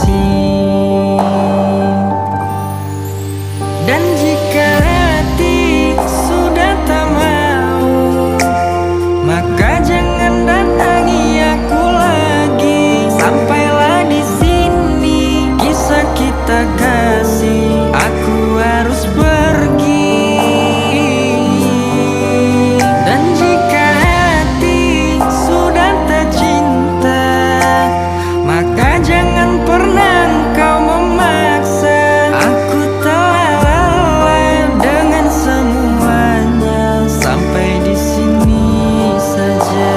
kasih. Dan jika hati sudah tak mau, maka jangan datangi aku lagi. Sampailah di sini kisah kita kasih. Aku harus pergi. Dan jika hati sudah tak cinta, maka jangan pernah engkau memaksa. Aku telah lelah dengan semuanya. Sampai di sini saja.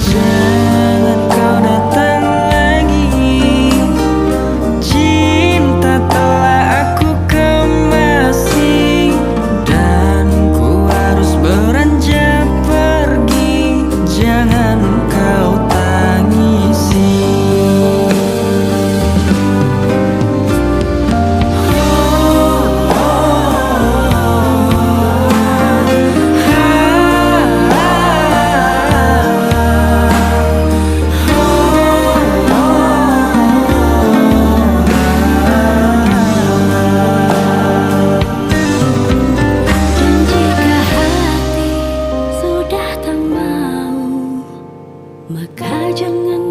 Jangan kau datang lagi. Cinta telah aku kemasi, dan ku harus beranjak pergi. Jangan kau tangisi. Dan jika hati sudah tak mau, maka jangan